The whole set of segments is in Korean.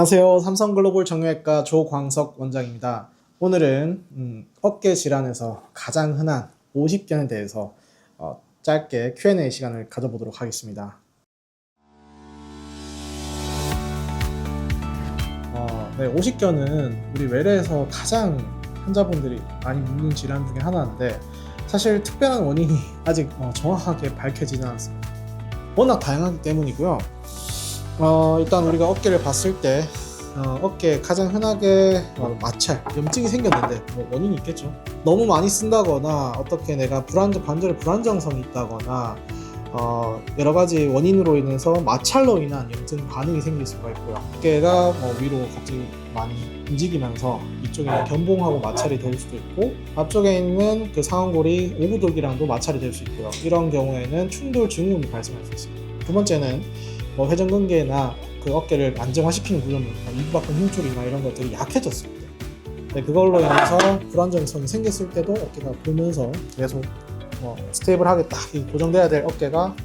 안녕하세요. 삼성글로벌 정형외과 조광석 원장입니다. 오늘은 어깨 질환에서 가장 흔한 50견에 대해서 짧게 Q&A 시간을 가져보도록 하겠습니다. 네, 50견은 우리 외래에서 가장 환자분들이 많이 묻는 질환 중에 하나인데 사실 특별한 원인이 아직 정확하게 밝혀지지 않았습니다. 워낙 다양하기 때문이고요. 일단 우리가 어깨를 봤을 때 어깨에 가장 흔하게 마찰, 염증이 생겼는데 원인이 있겠죠. 너무 많이 쓴다거나 어떻게 내가 관절에 불안정성이 있다거나 여러 가지 원인으로 인해서 마찰로 인한 염증 반응이 생길 수가 있고요. 어깨가 위로 갑자기 많이 움직이면서 이쪽에 견봉하고 마찰이 될 수도 있고 앞쪽에 있는 그 상완골이 오구독이랑도 마찰이 될 수 있고요. 이런 경우에는 충돌 증후군이 발생할 수 있습니다. 두 번째는 회전근개나 그 어깨를 안정화시키는 구조물, 이부박근 힘줄이나 이런 것들이 약해졌을 때, 네, 그걸로 인해서 불안정성이 생겼을 때도 어깨가 돌면서 계속 스테이블하게 딱 고정돼야 될 어깨가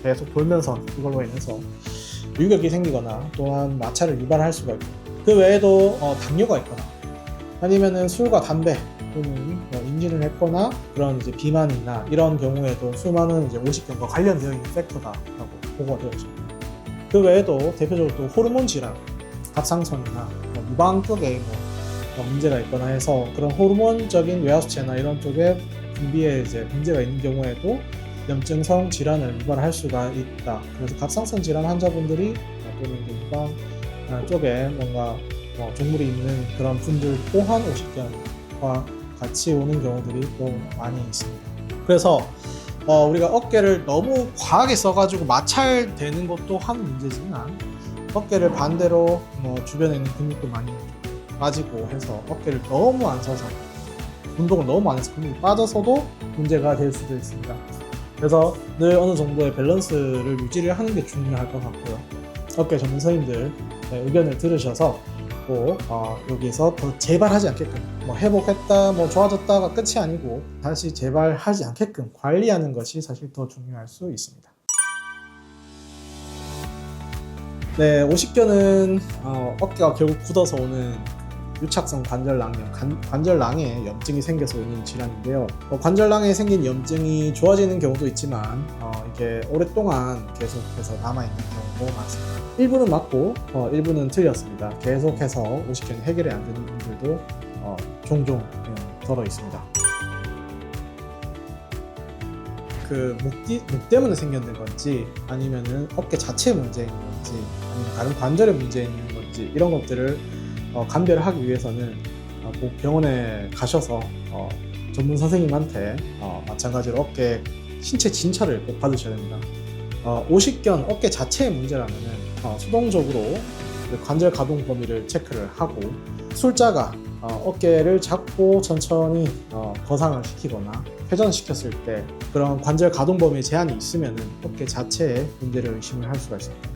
계속 돌면서 이걸로 인해서 유격이 생기거나 또한 마찰을 유발할 수가 있고, 그 외에도 당뇨가 있거나 아니면은 술과 담배 또는 임신을 했거나 그런 이제 비만이나 이런 경우에도 수많은 이제 50견과 관련되어 있는 팩터다라고 보고가 되어 있습니다. 그 외에도 대표적으로 또 호르몬 질환, 갑상선이나 유방 쪽에 문제가 있거나 해서 그런 호르몬적인 외압수체나 이런 쪽에 분비에 이제 문제가 있는 경우에도 염증성 질환을 유발할 수가 있다. 그래서 갑상선 질환 환자분들이 또는 유방 쪽에 뭔가 종물이 있는 그런 분들 또한 50견과 같이 오는 경우들이 또 많이 있습니다. 그래서 우리가 어깨를 너무 과하게 써가지고 마찰되는 것도 한 문제지만 어깨를 반대로 주변에 있는 근육도 많이 빠지고 해서 어깨를 너무 안 써서 운동을 너무 많이 해서 근육이 빠져서도 문제가 될 수도 있습니다. 그래서 늘 어느 정도의 밸런스를 유지를 하는 게 중요할 것 같고요. 어깨 전문 선생님들 의견을 들으셔서 꼭 여기서 더 재발하지 않게끔 회복했다 좋아졌다가 끝이 아니고 다시 재발하지 않게끔 관리하는 것이 사실 더 중요할 수 있습니다. 네, 50견은 어깨가 결국 굳어서 오는 유착성 관절낭염, 관절낭에 염증이 생겨서 오는 질환인데요. 관절낭에 생긴 염증이 좋아지는 경우도 있지만 이게 오랫동안 계속해서 남아있는 경우도 많습니다. 일부는 맞고 일부는 틀렸습니다. 계속해서 50견이 해결이 안 되는 분들도 종종 덜어 있습니다. 그 목 때문에 생겼는 건지 아니면은 어깨 자체 문제인 건지 아니면 다른 관절에 문제 있는 건지 이런 것들을 감별하기 위해서는 꼭 병원에 가셔서 전문 선생님한테 마찬가지로 어깨 신체 진찰을 꼭 받으셔야 됩니다. 50견 어깨 자체의 문제라면은 수동적으로 관절 가동 범위를 체크를 하고 술자가 어깨를 잡고 천천히 거상을 시키거나 회전시켰을 때 그런 관절 가동 범위에 제한이 있으면은 어깨 자체에 문제를 의심을 할 수가 있습니다.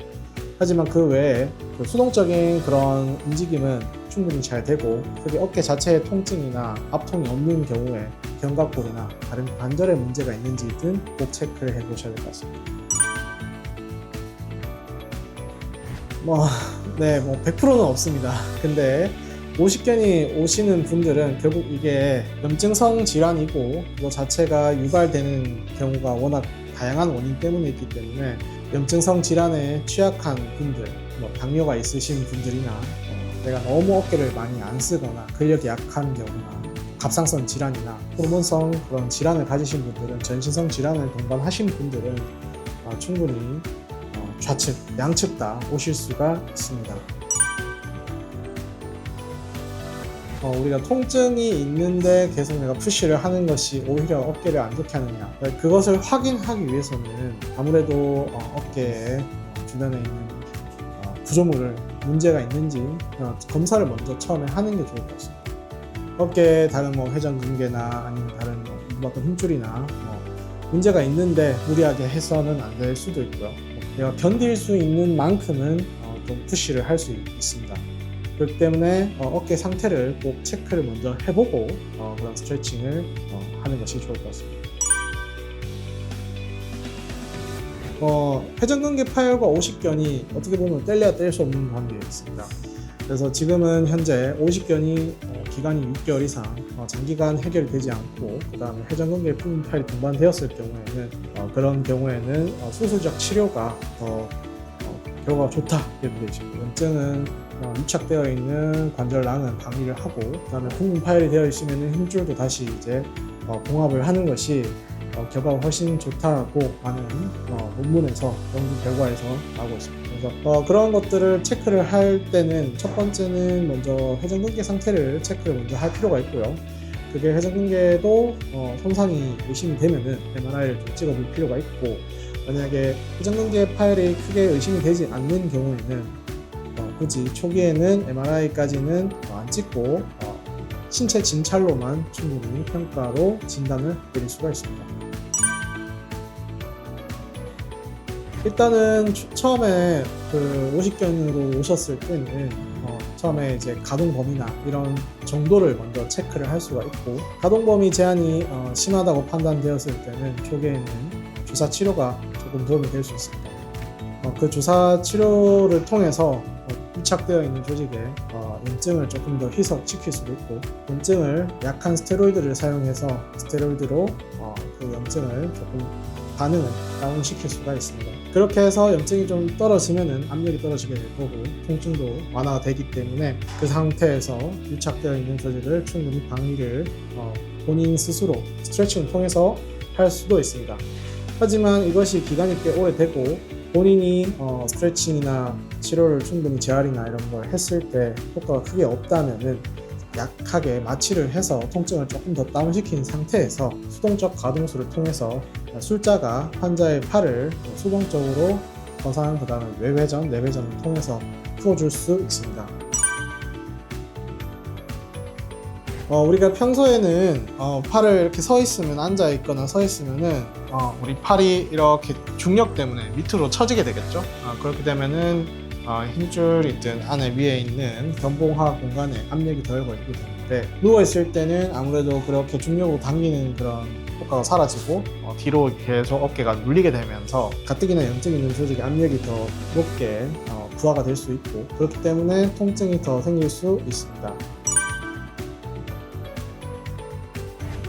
하지만 그 외에 수동적인 그런 움직임은 충분히 잘 되고 그게 어깨 자체의 통증이나 압통이 없는 경우에 견갑골이나 다른 관절에 문제가 있는지 등 꼭 체크를 해 보셔야 될 것 같습니다. 100%는 없습니다. 근데 50견이 오시는 분들은 결국 이게 염증성 질환이고 그거 자체가 유발되는 경우가 워낙 다양한 원인 때문에 있기 때문에 염증성 질환에 취약한 분들, 당뇨가 있으신 분들이나 내가 너무 어깨를 많이 안 쓰거나 근력이 약한 경우나 갑상선 질환이나 호르몬성 그런 질환을 가지신 분들은 전신성 질환을 동반하신 분들은 충분히 좌측, 양측 다 오실 수가 있습니다. 우리가 통증이 있는데 계속 내가 푸시를 하는 것이 오히려 어깨를 안 좋게 하느냐, 그것을 확인하기 위해서는 아무래도 어깨에 주변에 있는 구조물을 문제가 있는지 검사를 먼저 처음에 하는 게 좋을 것 같습니다. 어깨에 다른 회전근개나 아니면 다른 이부박근 힘줄이나 문제가 있는데 무리하게 해서는 안 될 수도 있고요. 내가 견딜 수 있는 만큼은 좀 푸시를 할 수 있습니다. 그렇기 때문에 어깨 상태를 꼭 체크를 먼저 해보고 그런 스트레칭을 하는 것이 좋을 것 같습니다. 회전근개 파열과 오십견이 어떻게 보면 뗄래야 뗄 수 없는 관계에 있습니다. 그래서 지금은 현재 오십견이 기간이 6개월 이상 장기간 해결이 되지 않고 그 다음에 회전근개 부분 파열이 동반되었을 경우에는 그런 경우에는 수술적 치료가 더 결과가 좋다 이렇게 되어 있습니다. 염증은 유착되어 있는 관절낭은 방위를 하고 그 다음에 부분 파열이 되어 있으면 힘줄도 다시 이제 봉합을 하는 것이 결과가 훨씬 좋다고 하는 논문에서 연구 결과에서 나오고 있습니다. 그래서 그런 것들을 체크를 할 때는 첫 번째는 먼저 회전근개 상태를 체크를 먼저 할 필요가 있고요. 그게 회전근개도 손상이 의심이 되면은 MRI를 좀 찍어볼 필요가 있고, 만약에 회전근개 파열이 크게 의심이 되지 않는 경우에는 굳이 초기에는 MRI까지는 안 찍고 신체 진찰로만 충분히 평가로 진단을 내릴 수가 있습니다. 일단은 처음에 그 오십견으로 오셨을 때는 처음에 이제 가동 범위나 이런 정도를 먼저 체크를 할 수가 있고, 가동 범위 제한이 심하다고 판단되었을 때는 초기에는 주사 치료가 조금 도움이 될 수 있습니다. 그 주사 치료를 통해서 유착되어 있는 조직에 염증을 조금 더 희석시킬 수도 있고, 염증을 약한 스테로이드를 사용해서 스테로이드로 그 염증을 조금 반응을 다운시킬 수가 있습니다. 그렇게 해서 염증이 좀 떨어지면은 압력이 떨어지게 될 거고 통증도 완화가 되기 때문에 그 상태에서 유착되어 있는 조직을 충분히 방위를 본인 스스로 스트레칭을 통해서 할 수도 있습니다. 하지만 이것이 기간이 꽤 오래되고 본인이 스트레칭이나 치료를 충분히 재활이나 이런 걸 했을 때 효과가 크게 없다면은 약하게 마취를 해서 통증을 조금 더 다운시킨 상태에서 수동적 가동수를 통해서 술자가 환자의 팔을 수동적으로 거상 그 다음에 외회전, 내회전을 통해서 풀어줄 수 있습니다. 우리가 평소에는 팔을 이렇게 서 있으면, 앉아 있거나 서 있으면은 우리 팔이 이렇게 중력 때문에 밑으로 처지게 되겠죠. 그렇게 되면은 힘줄이든 안에 위에 있는 견봉하 공간에 압력이 덜 걸리게 되는데, 누워 있을 때는 아무래도 그렇게 중력으로 당기는 그런 효과가 사라지고 뒤로 계속 어깨가 눌리게 되면서 가뜩이나 염증 있는 조직의 압력이 더 높게 부하가 될 수 있고, 그렇기 때문에 통증이 더 생길 수 있습니다.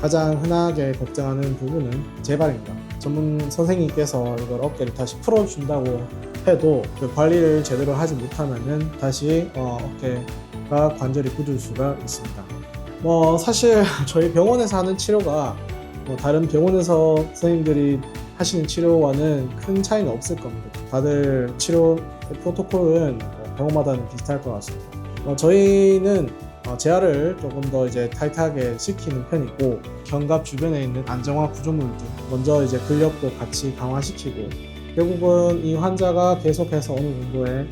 가장 흔하게 걱정하는 부분은 재발입니다. 전문 선생님께서 이걸 어깨를 다시 풀어준다고 해도 그 관리를 제대로 하지 못하면은 다시 어깨가 관절이 굳을 수가 있습니다. 사실 저희 병원에서 하는 치료가 다른 병원에서 선생님들이 하시는 치료와는 큰 차이는 없을 겁니다. 다들 치료 프로토콜은 병원마다는 비슷할 것 같습니다. 저희는 재활을 조금 더 이제 타이트하게 시키는 편이고, 견갑 주변에 있는 안정화 구조물들 먼저 이제 근력도 같이 강화시키고, 결국은 이 환자가 계속해서 어느 정도의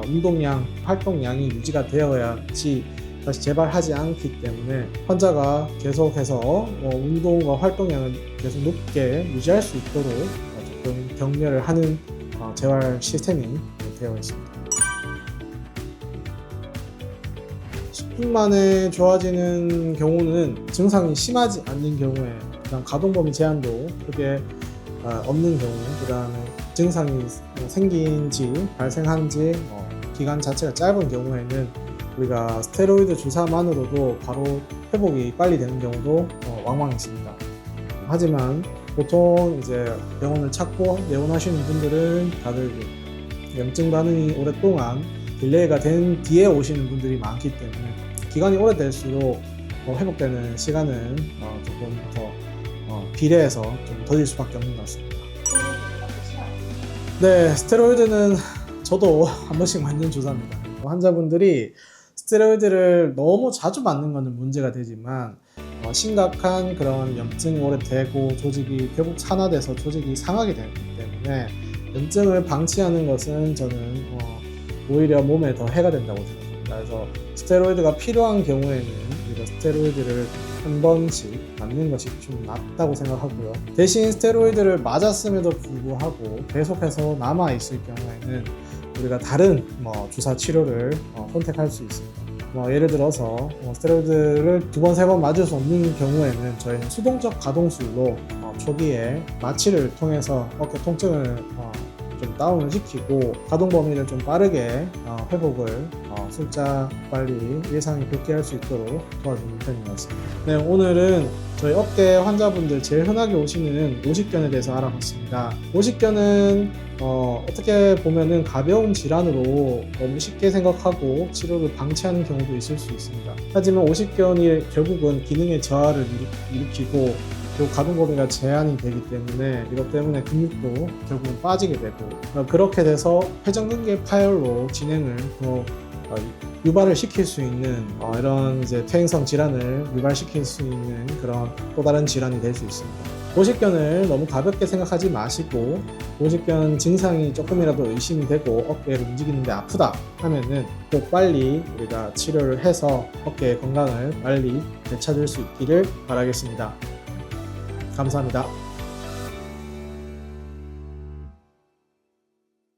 운동량, 활동량이 유지가 되어야지 다시 재발하지 않기 때문에 환자가 계속해서 운동과 활동량을 계속 높게 유지할 수 있도록 조금 격려를 하는 재활 시스템이 되어 있습니다. 10분 만에 좋아지는 경우는 증상이 심하지 않는 경우에, 그다음 가동 범위 제한도 크게 없는 경우, 그 다음에 증상이 생긴 지 발생한 지 기간 자체가 짧은 경우에는 우리가 스테로이드 주사만으로도 바로 회복이 빨리 되는 경우도 왕왕 있습니다. 하지만 보통 이제 병원을 찾고 내원하시는 분들은 다들 염증 반응이 오랫동안 딜레이가 된 뒤에 오시는 분들이 많기 때문에 기간이 오래될수록 회복되는 시간은 조금 더 비례해서 좀 더딜 수밖에 없는 것 같습니다. 네, 스테로이드는 저도 한 번씩 맞는 주사입니다. 환자분들이 스테로이드를 너무 자주 맞는 것은 문제가 되지만 심각한 그런 염증이 오래되고 조직이 결국 산화돼서 조직이 상하게 되기 때문에 염증을 방치하는 것은 저는 오히려 몸에 더 해가 된다고 생각합니다. 그래서 스테로이드가 필요한 경우에는 우리가 스테로이드를 한 번씩 맞는 것이 좀 낫다고 생각하고요. 대신 스테로이드를 맞았음에도 불구하고 계속해서 남아있을 경우에는 우리가 다른 주사 치료를 선택할 수 있습니다. 예를 들어서 스테로이드를 2번, 3번 맞을 수 없는 경우에는 저희는 수동적 가동술로 초기에 마취를 통해서 어깨 통증을 좀 다운을 시키고 가동 범위를 좀 빠르게 회복을 숫자 빨리 예상이 복귀할 수 있도록 도와주는 편인 것 같습니다. 네, 오늘은 저희 업계 환자분들 제일 흔하게 오시는 오십견에 대해서 알아봤습니다. 오십견은 어떻게 보면은 가벼운 질환으로 너무 쉽게 생각하고 치료를 방치하는 경우도 있을 수 있습니다. 하지만 오십견이 결국은 기능의 저하를 일으키고 그리고 가동 범위가 제한이 되기 때문에 이것 때문에 근육도 결국은 빠지게 되고 그렇게 돼서 회전근개 파열로 진행을 더 유발을 시킬 수 있는 이런 이제 퇴행성 질환을 유발시킬 수 있는 그런 또 다른 질환이 될 수 있습니다. 오십견을 너무 가볍게 생각하지 마시고 오십견 증상이 조금이라도 의심이 되고 어깨를 움직이는데 아프다 하면은 꼭 빨리 우리가 치료를 해서 어깨의 건강을 빨리 되찾을 수 있기를 바라겠습니다. 감사합니다.